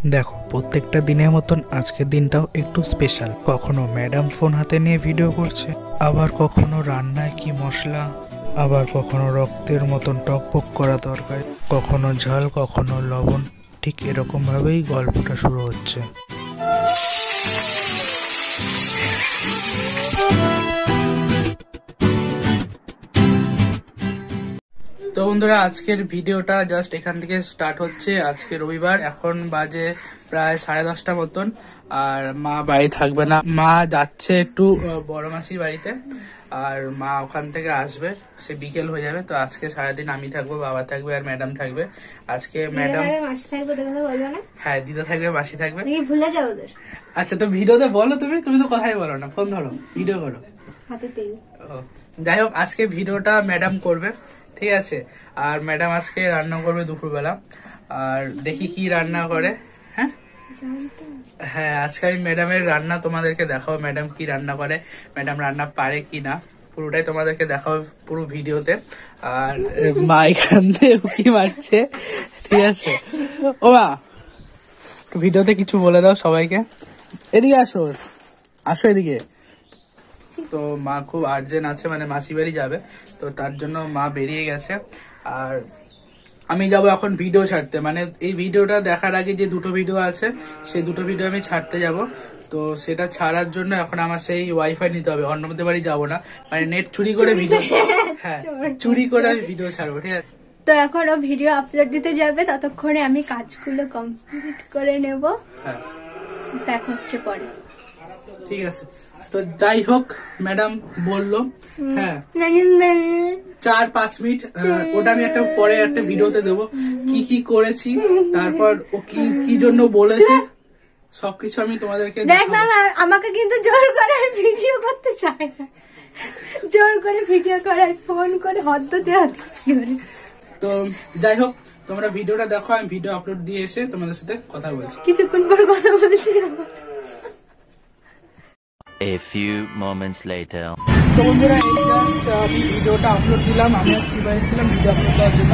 দেখো প্রত্যেকটা দিনের মতন আজকের দিনটাও একটু স্পেশাল। কখনো ম্যাডাম ফোন হাতে নিয়ে ভিডিও করছে, আবার কখনো রান্নায় কি মশলা, আবার কখনো রক্তের মতন টকবক করা তরকারি, কখনো ঝাল কখনো লবণ। ঠিক এরকম ভাবেই গল্পটা শুরু হচ্ছে। তো বন্ধুরা, আজকের ভিডিওটা জাস্ট এখান থেকে স্টার্ট হচ্ছে। আজকে রবিবার, এখন বাজে প্রায় 10:30 মতন। আর মা বাড়ি থাকবে না, মা যাচ্ছে একটু বড় মাসির বাড়িতে, আর মা ওখান থেকে আসবে, সে বিকেল হয়ে যাবে। তো আজকে সারাদিন আমি থাকবো, বাবা থাকবে আর ম্যাডাম থাকবে। আজকে ম্যাডাম হ্যাঁ, দিদা থাকবে, মাসি থাকবে। ভুলে যাও ওদের। আচ্ছা, তো ভিডিওতে বলো, তুমি তো কথাই বলো না, ফোন ধরো, ভিডিও করো। যাই হোক, আজকে ভিডিওটা ম্যাডাম করবে, ঠিক আছে। আর ম্যাডাম আজকে রান্না করবে দুপুরবেলা, আর দেখি কি রান্না করে। হ্যাঁ, আজকে আমি ম্যাডামের রান্না তোমাদেরকে দেখাবো, ম্যাডাম কি রান্না করে, ম্যাডাম রান্না পারে কি না, পুরোটাই তোমাদেরকে দেখাবো পুরো ভিডিওতে। আর মা এখান থেকে উকি মারছে, ঠিক আছে। ও মা, ভিডিওতে কিছু বলে দাও সবাইকে। এদিকে আসো, আসো এদিকে। তো মা খুব আর্জেন্ট আছে, মানে মাসি বাড়ি যাবে, তো তার জন্য মা বেরিয়ে গেছে। আর আমি যাব এখন ভিডিও ছাড়তে, মানে এই ভিডিওটা দেখার আগে যে দুটো ভিডিও আছে সেই দুটো ভিডিও আমি ছাড়তে যাব। তো সেটা ছাড়ার জন্য এখন আমার সেই ওয়াইফাই নিতে হবে, অন্যদের বাড়ি যাবো না, মানে নেট চুরি করে ভিডিও, হ্যাঁ চুরি করে আমি ভিডিও ছাড়বো, ঠিক আছে। তো এখন ও ভিডিও আপলোড দিতে যাবে, ততক্ষণে আমি কাজগুলো কমপ্লিট করে নেব। হ্যাঁ, দেখা হচ্ছে পরে, ঠিক আছে। তো যাই হোক, ম্যাডাম বললো হ্যাঁ 4-5 মিনিট, ওটা আমি একটা পরে একটা ভিডিওতে দেবো কি কি করেছি, তারপর ও কি কি জন্য বলেছে সবকিছু আমি তোমাদেরকে দেখাবো। আমাকে কিন্তু জোর করে ভিডিও করতে চায় না, জোর করে ভিডিও করায়, ফোন করে হদ্দতে হচ্ছে। তো যাই হোক, তোমরা ভিডিওটা দেখো, আমি ভিডিও আপলোড দিয়ে এসে তোমাদের সাথে কথা বলছি। কিছুক্ষণ পর কথা বলছি। A few moments later. তো বন্ধুরা, এই জাস্ট আমি ভিডিওটা আপলোড দিলাম, আমি আর শিবা এসেছিলাম ভিডিও আপলোড দেওয়ার জন্য।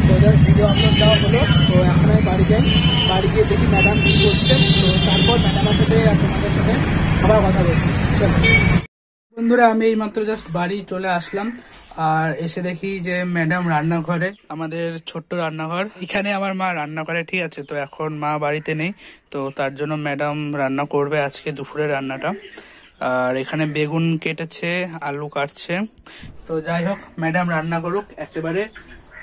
তো জাস্ট ভিডিও আপলোড দেওয়া হলো, তো এখন আমি বাড়ি যাই, বাড়ি গিয়ে দেখি ম্যাডাম কি করছে, তো তারপর ম্যাডামের সাথে আর তোমাদের সাথে আবার কথা বলছি। চলো বন্ধুরা, আমি এই মাত্র জাস্ট বাড়ি চলে আসলাম, আর এসে দেখি যে ম্যাডাম রান্নাঘরে, আমাদের ছোট্ট রান্নাঘর, এখানে আমার মা রান্না করে, ঠিক আছে। তো এখন মা বাড়িতে নেই, তো তার জন্য ম্যাডাম রান্না করবে আজকে দুপুরের রান্নাটা। আর এখানে বেগুন কেটেছে, আলু কাটছে। তো যাই হোক, ম্যাডাম রান্না করুক, একেবারে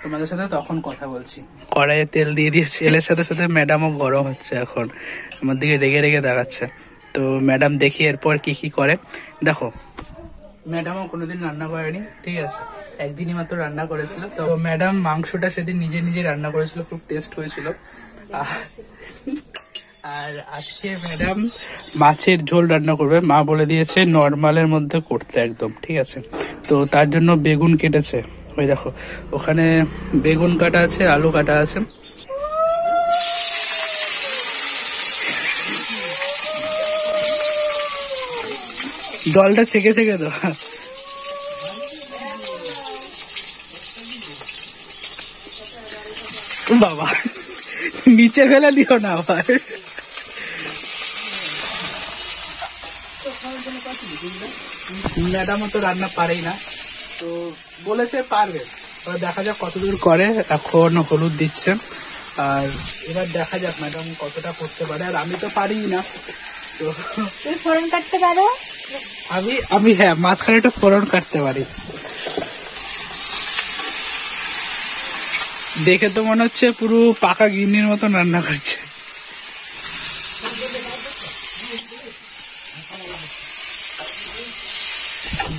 তোমাদের সাথে তখন কথা বলছি। কড়াইয়ে তেল দিয়ে দিয়েছি, তেলের সাথে সাথে ম্যাডামও গরম হচ্ছে, এখন আমার দিকে রেগে রেগে দেখাচ্ছে। তো ম্যাডাম দেখি এরপর কি কি করে। দেখো, ম্যাডামও কোনোদিন রান্না করেনি, ঠিক আছে, একদিনই মাত্র রান্না করেছিল। তো ম্যাডাম মাংসটা সেদিন নিজে নিজে রান্না করেছিল, খুব টেস্ট হয়েছিল। আর আজকে ম্যাডাম মাছের ঝোল রান্না করবে, মা বলে দিয়েছে নর্মালের মধ্যে করতে একদম, ঠিক আছে। তো তার জন্য বেগুন কেটেছে, ওই দেখো ওখানে বেগুন কাটা আছে, আলু কাটা আছে। জলটা ছেঁকে ছেঁকে তো বাবা, নিচে ফেলে দিও না আবার। ম্যাডামও তো রান্না পারেই না, তো বলেছে পারবে, দেখা যাক কতদূর করে। এখন হলুদ দিচ্ছে, আর এবার দেখা যাক ম্যাডাম কতটা করতে পারে। আর আমি তো পারি না, তো ফোড়ন কাটতে পারো? আমি হ্যাঁ, মাঝখানে একটা ফোড়ন কাটতে পারি। দেখে তো মনে হচ্ছে পুরো পাকা গিন্নির মতন রান্না করছে।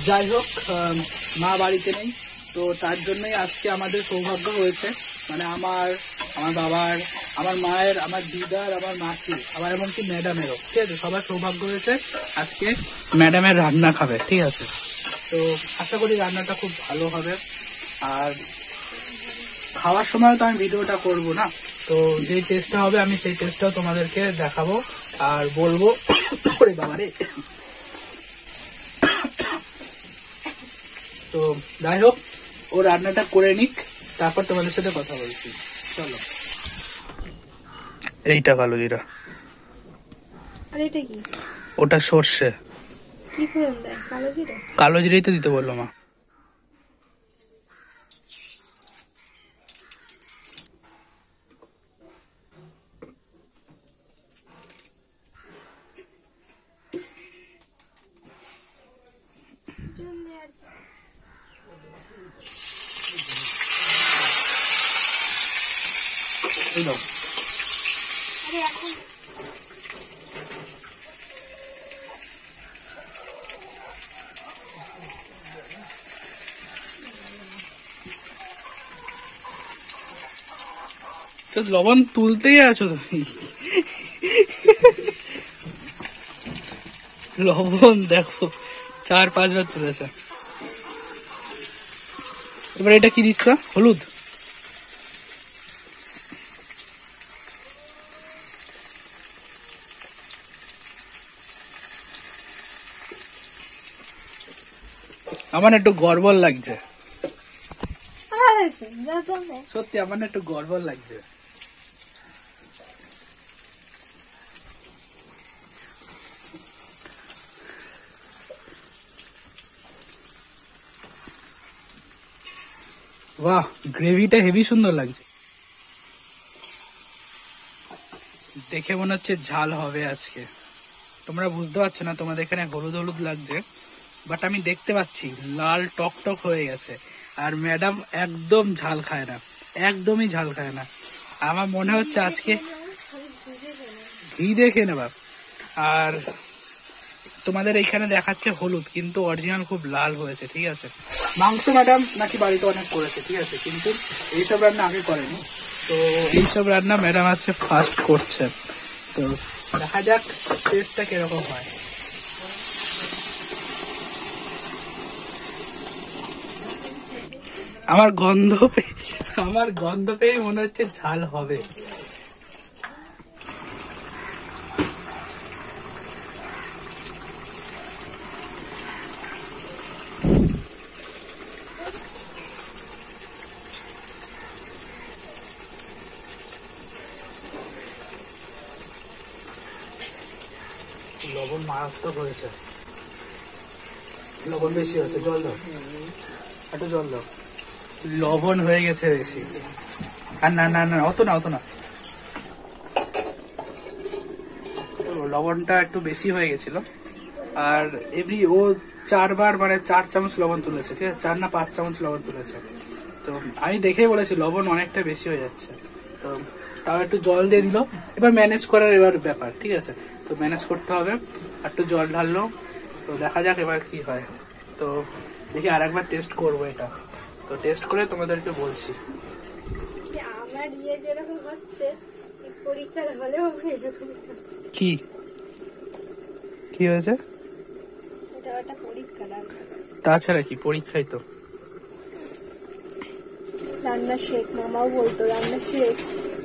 যাই হোক, মা বাড়িতে নেই, তো তার জন্যই আজকে আমাদের সৌভাগ্য হয়েছে, মানে আমার বাবার, আমার মায়ের, আমার দিদার, আমার মাসি, আবার এমনকি ম্যাডামেরও, ঠিক আছে। সবার সৌভাগ্য হয়েছে আজকে ম্যাডামের রান্না খাবে, ঠিক আছে। তো আশা করি রান্নাটা খুব ভালো হবে। আর খাওয়ার সময় তো আমি ভিডিওটা করব না, তো যে টেস্টটা হবে আমি সেই টেস্টটাও তোমাদেরকে দেখাবো আর বলবো। বাবারে, তো যাই হোক, ও রান্নাটা করে নিক, তারপর তোমাদের সাথে কথা বলছি। চলো। এইটা কালো জিরা। আর এটা কি? ওটা সর্ষে। কি ফোড়ন দেয়? কালো জিরা? কালো জিরাই তো দিতে বললো মা। আরে এখন তো লবণ তুলতেই আছো তুমি। লবণ দেখো 4-5 বার তুলেছে। এবার এটা কি দিচ্ছ? হলুদ। আমার একটু গড়বড় লাগছে, সত্যি আমার একটু গড়বড় লাগছে। বাহ, গ্রেভিটা হেভি সুন্দর লাগছে। দেখে মনে হচ্ছে ঝাল হবে আজকে। তোমরা বুঝতে পারছো না, তোমাদের এখানে হলুদ হলুদ লাগছে, বাট আমি দেখতে পাচ্ছি লাল টক টক হয়ে গেছে। আর ম্যাডাম একদম ঝাল খায় না, একদমই ঝাল খায় না। আমার মনে হচ্ছে আজকে ঘি দেখে নেবা। আর তোমাদের এইখানে দেখাচ্ছে হলুদ, কিন্তু অরিজিনাল খুব লাল হয়েছে। ঠিক আছে, মাংস ম্যাডাম নাকি বাড়িতে অনেক করেছে, ঠিক আছে, কিন্তু এইসব রান্না আগে করেনি। তো এইসব রান্না ম্যাডাম আছে ফার্স্ট করছে। তো দেখা যাক টেস্টটা কিরকম হয়। আমার গন্ধ পেয়ে মনে হচ্ছে ঝাল হবে। লবণ মারাত্মক হয়েছে, লবণ বেশি হয়েছে। জল দাও, একটু জল দাও। লবণ হয়ে গেছে বেশি। আর না না না, অত না, লবণটা একটু বেশি হয়ে গেছিল। আর এমনি ও 4 বার মানে 4 চামচ লবণ তুলেছে, ঠিক আছে, 4 না 5 চামচ লবণ তুলেছে। তো আমি দেখেই বলেছি লবণ অনেকটা বেশি হয়ে যাচ্ছে। তো তাও একটু জল দিয়ে দিল। এবার ম্যানেজ করার ব্যাপার, ঠিক আছে, তো ম্যানেজ করতে হবে। একটু জল ঢাললো, তো দেখা যাক এবার কি হয়। তো দেখি আর একবার টেস্ট করবো এটা। তো টেস্ট করে তোমাদেরকে বলছি। আমার যেরকম হচ্ছে পরীক্ষার হলেও কি কি হয়েছে? তাছাড়া কি, পরীক্ষাই তো। রান্না শেখ, মামাও বলতো রান্না শেখ।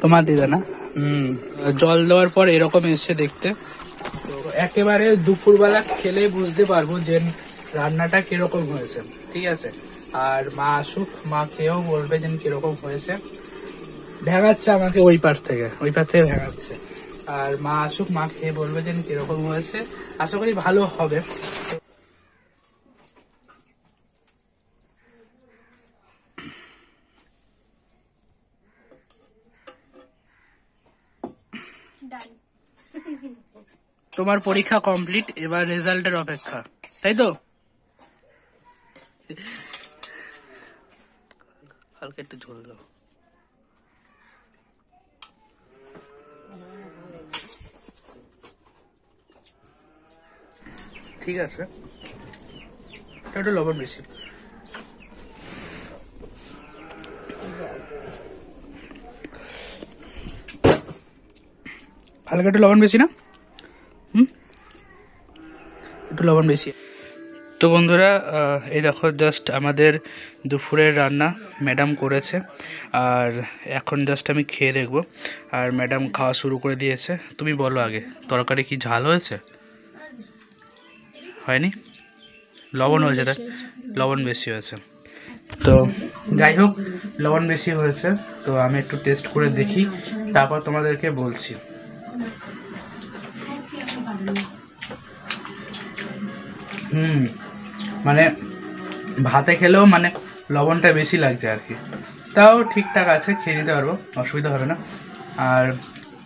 তোমার দিদা না? জল দেওয়ার পর এরকম এসছে দেখতে। তো একেবারে দুপুরবেলা খেলে বুঝতে পারবো যে রান্নাটা কিরকম হয়েছে, ঠিক আছে। আর মা আসুক, মা খেয়েও বলবে যে কিরকম হয়েছে। ভেঙাচ্ছে আমাকে ওই পার থেকে ভেঙাচ্ছে। আর মা আসুক, মা খেয়ে বলবে যে কিরকম হয়েছে। আশা করি ভালো হবে। তোমার পরীক্ষা কমপ্লিট, এবার রেজাল্টের অপেক্ষা, তাই তো? হালকা একটু ঝোল দাও। ঠিক আছে, একটু লবণ বেশি। হালকা একটু লবণ বেশি না? একটু লবণ বেশি। তো বন্ধুরা, এই দেখো জাস্ট আমাদের দুপুরের রান্না ম্যাডাম করেছে। আর এখন জাস্ট আমি খেয়ে দেখবো। আর ম্যাডাম খাওয়া শুরু করে দিয়েছে। তুমি বলো আগে, তরকারি কি ঝাল হয়েছে? হয়নি, লবণ হয়েছে, তাই লবণ বেশি হয়েছে। তো যাই হোক, লবণ বেশি হয়েছে, তো আমি একটু টেস্ট করে দেখি, তারপর তোমাদেরকে বলছি। মানে ভাতে খেলেও মানে লবণটা বেশি লাগছে আর কি, তাও ঠিকঠাক আছে, খেয়ে নিতে পারবো, অসুবিধা হবে না। আর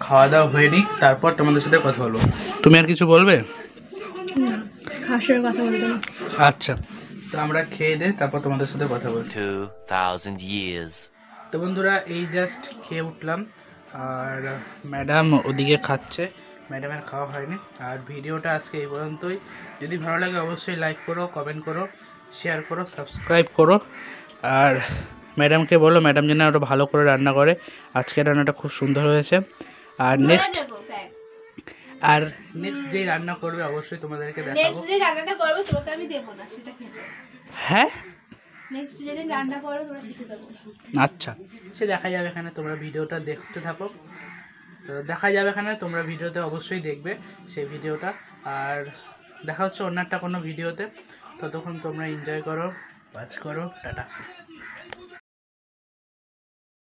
খাওয়া দাওয়া হয়ে নিক, তারপর তোমাদের সাথে কথা বলবো। তুমি আর কিছু বলবে? খাসের কথা বলতে না। আচ্ছা, তো আমরা খেয়ে দে, তারপর তোমাদের সাথে কথা বলছি। 2000 years. তো বন্ধুরা, এই জাস্ট খেয়ে উঠলাম, আর ম্যাডাম ওদিকে খাচ্ছে, ম্যাডামের খাওয়া হয়নি। আর ভিডিওটা আজকে এই পর্যন্তই। যদি ভালো লাগে অবশ্যই লাইক করো, কমেন্ট করো, শেয়ার করো, সাবস্ক্রাইব করো। আর ম্যাডামকে বলো ম্যাডাম যেন আরও ভালো করে রান্না করে। আজকের রান্নাটা খুব সুন্দর হয়েছে। আর নেক্সট যে রান্না করবে অবশ্যই তোমাদেরকে দেখাবো। নেক্সট যে রান্নাটা করব তোমাকে আমি দেব না, সেটা খেতে। হ্যাঁ, নেক্সট যেদিন রান্না করো তোমরা খেতে দেবো। আচ্ছা, সে দেখা যাবে এখানে, তোমরা ভিডিওটা দেখতে থাকো। তো দেখা যাবে এখানে, তোমরা ভিডিওতে অবশ্যই দেখবে সেই ভিডিওটা। আর দেখা হচ্ছে অন্য একটা কোনো ভিডিওতে। ততক্ষণ তোমরা এনজয় করো, ওয়াচ করো, টাটা।